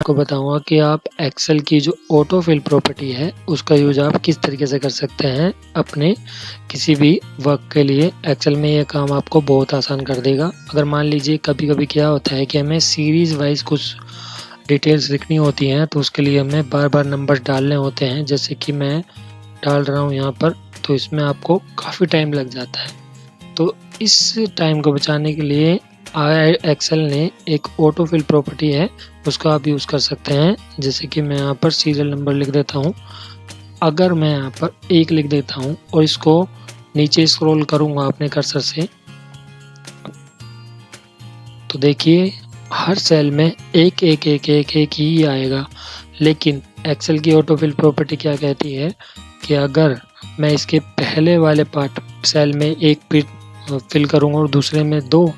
आपको बताऊंगा कि आप एक्सेल की जो ऑटो फिल प्रॉपर्टी है उसका यूज आप किस तरीके से कर सकते हैं अपने किसी भी वर्क के लिए। एक्सेल में ये काम आपको बहुत आसान कर देगा। अगर मान लीजिए कभी कभी क्या होता है कि हमें सीरीज वाइज कुछ डिटेल्स लिखनी होती हैं, तो उसके लिए हमें बार बार नंबर्स डालने होते हैं। जैसे कि मैं डाल रहा हूँ यहाँ पर, तो इसमें आपको काफ़ी टाइम लग जाता है। तो इस टाइम को बचाने के लिए एक्सेल ने एक ऑटो फिल प्रॉपर्टी है, उसका आप यूज़ कर सकते हैं। जैसे कि मैं यहाँ पर सीरियल नंबर लिख देता हूँ। अगर मैं यहाँ पर 1 लिख देता हूँ और इसको नीचे स्क्रॉल करूँगा अपने कर्सर से, तो देखिए हर सेल में एक एक एक एक एक ही आएगा। लेकिन एक्सेल की ऑटो फिल प्रॉपर्टी क्या कहती है कि अगर मैं इसके पहले वाले पार्ट सेल में 1 फिल करूँगा और दूसरे में 2,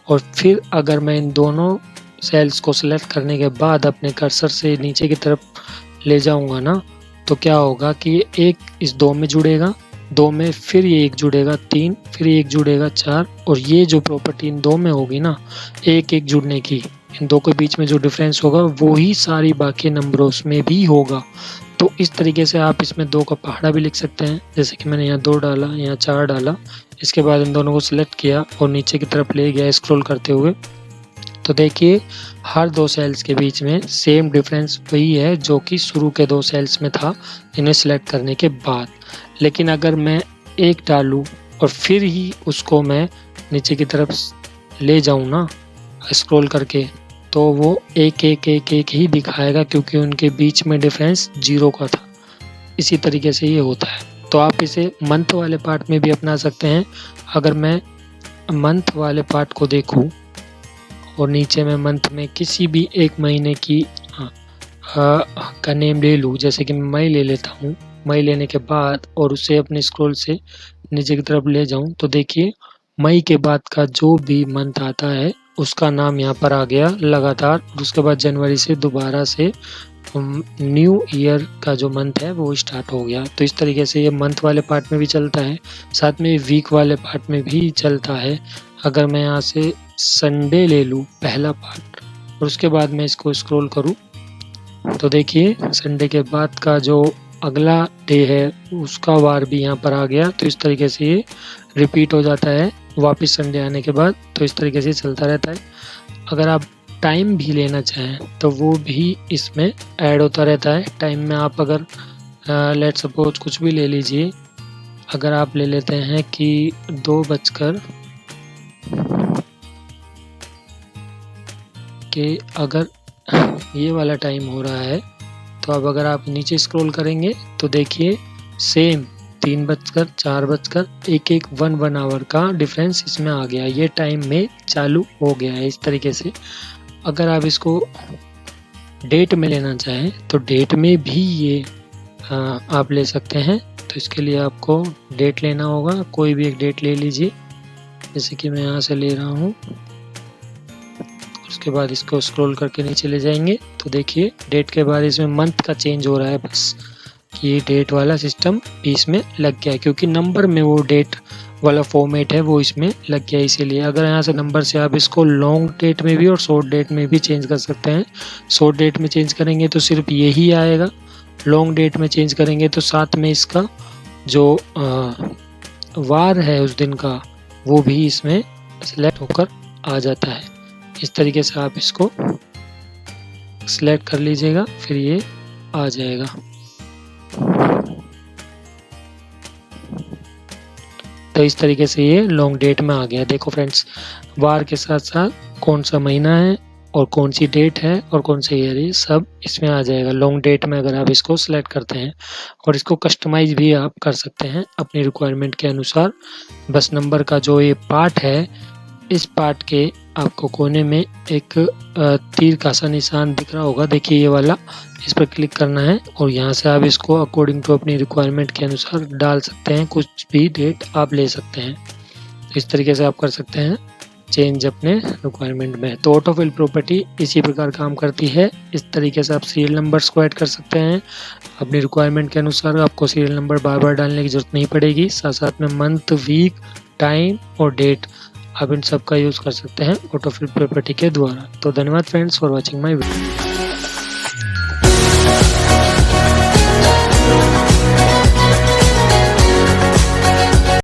और फिर अगर मैं इन दोनों सेल्स को सिलेक्ट करने के बाद अपने कर्सर से नीचे की तरफ ले जाऊंगा ना, तो क्या होगा कि एक इस 2 में जुड़ेगा, 2 में फिर ये 1 जुड़ेगा, 3 फिर 1 जुड़ेगा, 4, और ये जो प्रॉपर्टी इन 2 में होगी ना, एक एक जुड़ने की, इन 2 के बीच में जो डिफरेंस होगा वो ही सारी बाकी नंबरों में भी होगा। तो इस तरीके से आप इसमें 2 का पहाड़ा भी लिख सकते हैं। जैसे कि मैंने यहाँ 2 डाला, यहाँ 4 डाला, इसके बाद इन दोनों को सिलेक्ट किया और नीचे की तरफ ले गया स्क्रॉल करते हुए, तो देखिए हर 2 सेल्स के बीच में सेम डिफरेंस वही है जो कि शुरू के 2 सेल्स में था इन्हें सिलेक्ट करने के बाद। लेकिन अगर मैं 1 डालूं और फिर ही उसको मैं नीचे की तरफ ले जाऊं ना स्क्रॉल करके, तो वो एक एक एक एक ही दिखाएगा, क्योंकि उनके बीच में डिफरेंस 0 का था। इसी तरीके से ये होता है। तो आप इसे मंथ वाले पार्ट में भी अपना सकते हैं। अगर मैं मंथ वाले पार्ट को देखूं और नीचे में मंथ में किसी भी एक महीने की का नेम ले लूँ, जैसे कि मैं मई ले लेता हूँ, मई लेने के बाद और उसे अपने स्क्रॉल से नीचे की तरफ ले जाऊं, तो देखिए मई के बाद का जो भी मंथ आता है उसका नाम यहाँ पर आ गया लगातार। उसके बाद जनवरी से दोबारा से न्यू ईयर का जो मंथ है वो स्टार्ट हो गया। तो इस तरीके से ये मंथ वाले पार्ट में भी चलता है, साथ में वीक वाले पार्ट में भी चलता है। अगर मैं यहाँ से संडे ले लूँ पहला पार्ट और उसके बाद मैं इसको स्क्रॉल करूँ, तो देखिए संडे के बाद का जो अगला डे है उसका वार भी यहाँ पर आ गया। तो इस तरीके से ये रिपीट हो जाता है वापस संडे आने के बाद। तो इस तरीके से चलता रहता है। अगर आप टाइम भी लेना चाहें तो वो भी इसमें ऐड होता रहता है। टाइम में आप अगर लेट सपोज कुछ भी ले लीजिए, अगर आप ले लेते हैं कि 2 बजकर के अगर ये वाला टाइम हो रहा है, तो अब अगर आप नीचे स्क्रॉल करेंगे तो देखिए सेम 3 बजकर 4 बजकर एक 1 आवर का डिफरेंस इसमें आ गया। ये टाइम में चालू हो गया है। इस तरीके से अगर आप इसको डेट में लेना चाहें तो डेट में भी ये आप ले सकते हैं। तो इसके लिए आपको डेट लेना होगा, कोई भी एक डेट ले लीजिए। जैसे कि मैं यहाँ से ले रहा हूँ, उसके बाद इसको स्क्रॉल करके नीचे ले जाएंगे तो देखिए डेट के बाद इसमें मंथ का चेंज हो रहा है, बस कि ये डेट वाला सिस्टम भी इसमें लग गया है, क्योंकि नंबर में वो डेट वाला फॉर्मेट है वो इसमें लग गया। इसीलिए अगर यहाँ से नंबर से आप इसको लॉन्ग डेट में भी और शॉर्ट डेट में भी चेंज कर सकते हैं। शॉर्ट डेट में चेंज करेंगे तो सिर्फ यही आएगा, लॉन्ग डेट में चेंज करेंगे तो साथ में इसका जो वार है उस दिन का वो भी इसमें सिलेक्ट होकर आ जाता है। इस तरीके से आप इसको सिलेक्ट कर लीजिएगा, फिर ये आ जाएगा। तो इस तरीके से ये लॉन्ग डेट में आ गया। देखो फ्रेंड्स, वार के साथ साथ कौन सा महीना है और कौन सी डेट है और कौन सा ईयर है, सब इसमें आ जाएगा लॉन्ग डेट में अगर आप इसको सिलेक्ट करते हैं। और इसको कस्टमाइज भी आप कर सकते हैं अपनी रिक्वायरमेंट के अनुसार। बस नंबर का जो ये पार्ट है, इस पार्ट के आपको कोने में एक तीर का सा निशान दिख रहा होगा, देखिए ये वाला, इस पर क्लिक करना है और यहाँ से आप इसको अकॉर्डिंग टू अपनी रिक्वायरमेंट के अनुसार डाल सकते हैं। कुछ भी डेट आप ले सकते हैं। इस तरीके से आप कर सकते हैं चेंज अपने रिक्वायरमेंट में। तो ऑटो फिल प्रॉपर्टी इसी प्रकार काम करती है। इस तरीके से आप सीरियल नंबर्स को ऐड कर सकते हैं अपनी रिक्वायरमेंट के अनुसार। आपको सीरियल नंबर बार बार डालने की जरूरत नहीं पड़ेगी। साथ साथ में मंथ, वीक, टाइम और डेट आप इन सब का यूज़ कर सकते हैं ऑटो फिल प्रॉपर्टी के द्वारा। तो धन्यवाद friends for watching my video.